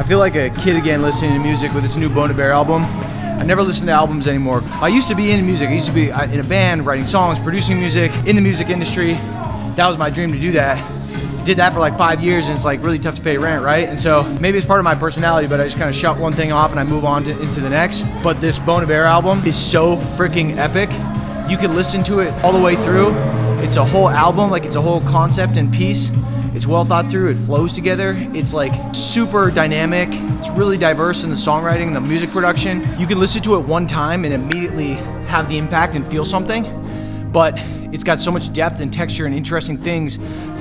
I feel like a kid again listening to music with this new Bon Iver album. I never listen to albums anymore. I used to be into music. I used to be in a band, writing songs, producing music, in the music industry. That was my dream to do that. Did that for like 5 years, and it's like really tough to pay rent, right? And so maybe it's part of my personality, but I just kind of shut one thing off and I move on into the next. But this Bon Iver album is so freaking epic. You can listen to it all the way through. It's a whole album, like it's a whole concept and piece. It's well thought through, it flows together. It's like super dynamic. It's really diverse in the songwriting and the music production. You can listen to it one time and immediately have the impact and feel something, but it's got so much depth and texture and interesting things,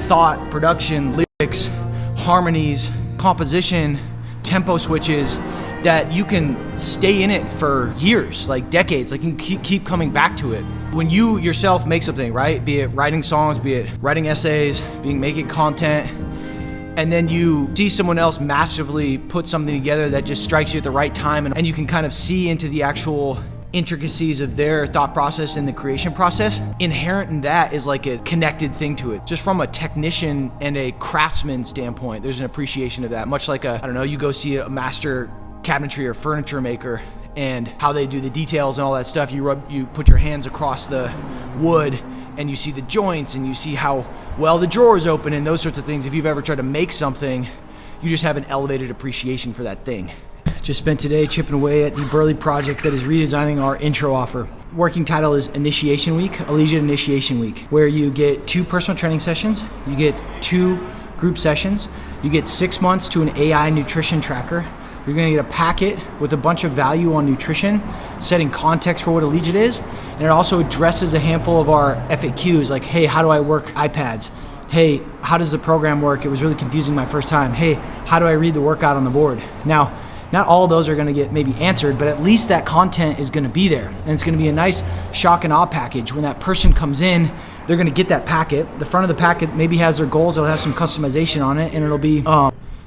thought, production, lyrics, harmonies, composition, tempo switches, that you can stay in it for years, like decades, like you can keep coming back to it. When you yourself make something, right? Be it writing songs, be it writing essays, making content, and then you see someone else massively put something together that just strikes you at the right time, and you can kind of see into the actual intricacies of their thought process and the creation process. Inherent in that is like a connected thing to it. Just from a technician and a craftsman standpoint, there's an appreciation of that. Much like you go see a master cabinetry or furniture maker and how they do the details and all that stuff. You put your hands across the wood and you see the joints and you see how well the drawers open and those sorts of things. If you've ever tried to make something, you just have an elevated appreciation for that thing. Just spent today chipping away at the Burley project that is redesigning our intro offer. Working title is Initiation Week, Allegiate Initiation Week, where you get 2 personal training sessions, you get 2 group sessions, you get 6 months to an AI nutrition tracker. You're gonna get a packet with a bunch of value on nutrition, setting context for what Allegiate is, and it also addresses a handful of our FAQs, like, hey, how do I work iPads? Hey, how does the program work? It was really confusing my first time. Hey, how do I read the workout on the board? Now, not all of those are gonna get maybe answered, but at least that content is gonna be there. And it's gonna be a nice shock and awe package. When that person comes in, they're gonna get that packet. The front of the packet maybe has their goals, it'll have some customization on it, and it'll be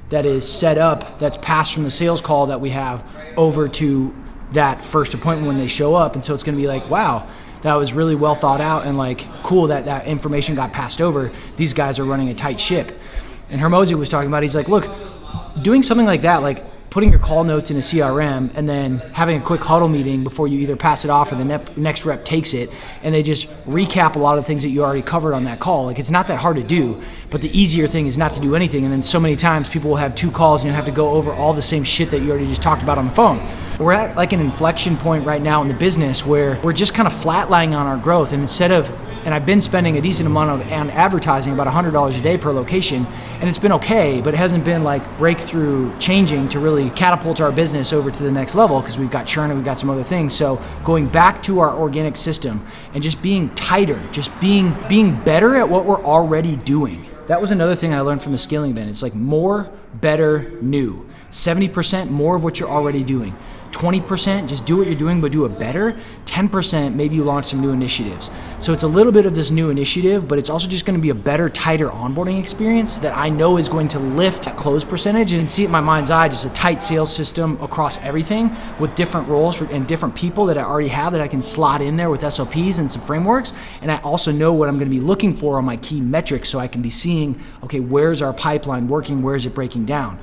that is set up, that's passed from the sales call that we have over to that first appointment when they show up. And so it's gonna be like, wow, that was really well thought out, and like, cool that that information got passed over. These guys are running a tight ship. And Hermosi was talking about, he's like, look, doing something like that, like putting your call notes in a CRM and then having a quick huddle meeting before you either pass it off or the next rep takes it, and they just recap a lot of things that you already covered on that call. Like, it's not that hard to do, but the easier thing is not to do anything. And then so many times people will have 2 calls and you have to go over all the same shit that you already just talked about on the phone. We're at like an inflection point right now in the business where we're just kind of flatlining on our growth, and and I've been spending a decent amount on advertising, about $100 a day per location, and it's been okay, but it hasn't been like breakthrough changing to really catapult our business over to the next level, because we've got churn and we've got some other things. So going back to our organic system and just being tighter, just being better at what we're already doing. That was another thing I learned from the scaling event. It's like more, better, new. 70% more of what you're already doing. 20% just do what you're doing but do it better. 10% maybe you launch some new initiatives. So it's a little bit of this new initiative, but it's also just going to be a better, tighter onboarding experience that I know is going to lift that close percentage. And see it in my mind's eye, just a tight sales system across everything with different roles and different people that I already have that I can slot in there with SOPs and some frameworks. And I also know what I'm going to be looking for on my key metrics, so I can be seeing, okay, where's our pipeline working, where is it breaking down?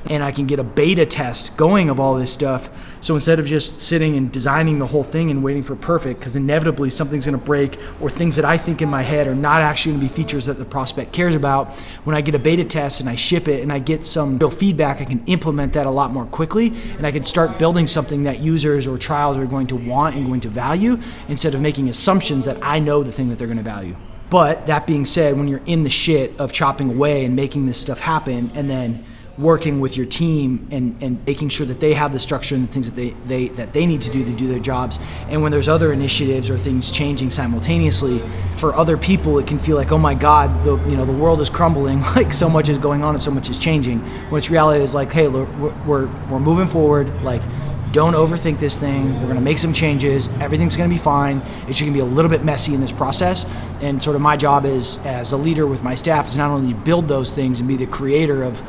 And I can get a beta test going of all this stuff. So instead of just sitting and designing the whole thing and waiting for perfect, because inevitably something's gonna break, or things that I think in my head are not actually gonna be features that the prospect cares about, when I get a beta test and I ship it and I get some real feedback, I can implement that a lot more quickly, and I can start building something that users or trials are going to want and going to value, instead of making assumptions that I know the thing that they're gonna value. But that being said, when you're in the shit of chopping away and making this stuff happen, and then working with your team and making sure that they have the structure and the things that they need to do their jobs. And when there's other initiatives or things changing simultaneously, for other people it can feel like, oh my God, the world is crumbling, like so much is going on and so much is changing. When its reality is like, hey, we're moving forward, like, don't overthink this thing. We're gonna make some changes. Everything's gonna be fine. It's just gonna be a little bit messy in this process. And sort of my job is, as a leader with my staff, is not only build those things and be the creator of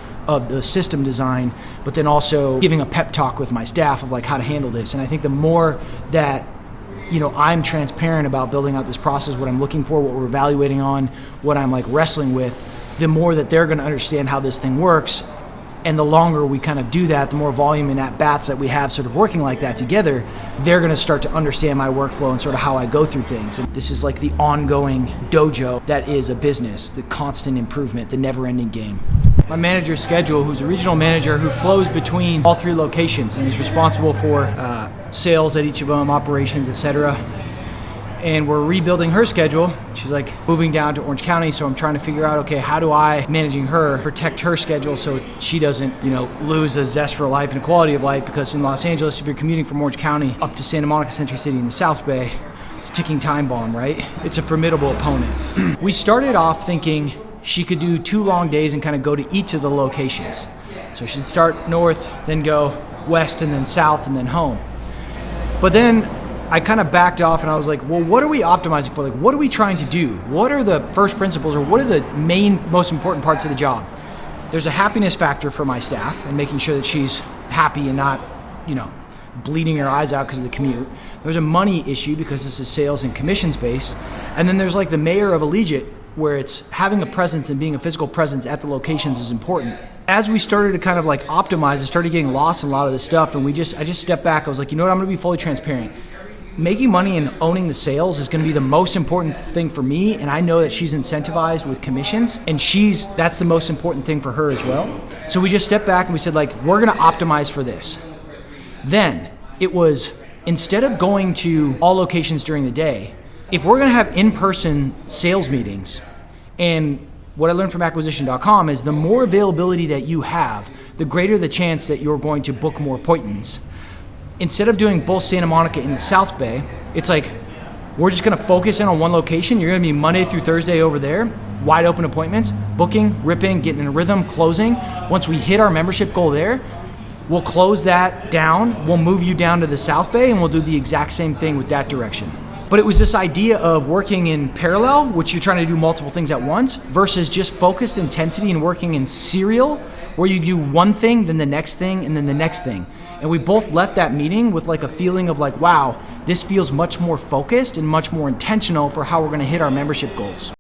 the system design, but then also giving a pep talk with my staff of like how to handle this. And I think the more that I'm transparent about building out this process, what I'm looking for, what we're evaluating on, what I'm like wrestling with, the more that they're gonna understand how this thing works. And the longer we kind of do that, the more volume and at-bats that we have sort of working like that together, they're going to start to understand my workflow and sort of how I go through things. And this is like the ongoing dojo that is a business, the constant improvement, the never-ending game. My manager's schedule, who's a regional manager who flows between all 3 locations and is responsible for sales at each of them, operations, etc. And we're rebuilding her schedule. She's like moving down to Orange County, so I'm trying to figure out, okay, how do I, managing her, protect her schedule so she doesn't, lose a zest for life and a quality of life, because in Los Angeles, if you're commuting from Orange County up to Santa Monica Century City in the South Bay, it's a ticking time bomb, right? It's a formidable opponent. We started off thinking she could do 2 long days and kind of go to each of the locations. So she'd start north, then go west, and then south, and then home. But then I kind of backed off and I was like, well, what are we optimizing for? Like, what are we trying to do? What are the first principles, or what are the main, most important parts of the job? There's a happiness factor for my staff and making sure that she's happy and not, bleeding her eyes out because of the commute. There's a money issue because this is sales and commissions based. And then there's like the mayor of Allegiate, where it's having a presence and being a physical presence at the locations is important. As we started to kind of like optimize, I started getting lost in a lot of this stuff, and I just stepped back. I was like, you know what, I'm gonna be fully transparent. Making money and owning the sales is going to be the most important thing for me, and I know that she's incentivized with commissions, and that's the most important thing for her as well. So we just stepped back and we said, like, we're going to optimize for this. Then it was, instead of going to all locations during the day, if we're going to have in-person sales meetings, and what I learned from acquisition.com is the more availability that you have, the greater the chance that you're going to book more appointments. Instead of doing both Santa Monica in the South Bay, it's like, we're just gonna focus in on one location. You're gonna be Monday through Thursday over there, wide open appointments, booking, ripping, getting in a rhythm, closing. Once we hit our membership goal there, we'll close that down, we'll move you down to the South Bay, and we'll do the exact same thing with that direction. But it was this idea of working in parallel, which you're trying to do multiple things at once, versus just focused intensity and working in serial, where you do one thing, then the next thing, and then the next thing. And we both left that meeting with like a feeling of like, wow, this feels much more focused and much more intentional for how we're gonna hit our membership goals.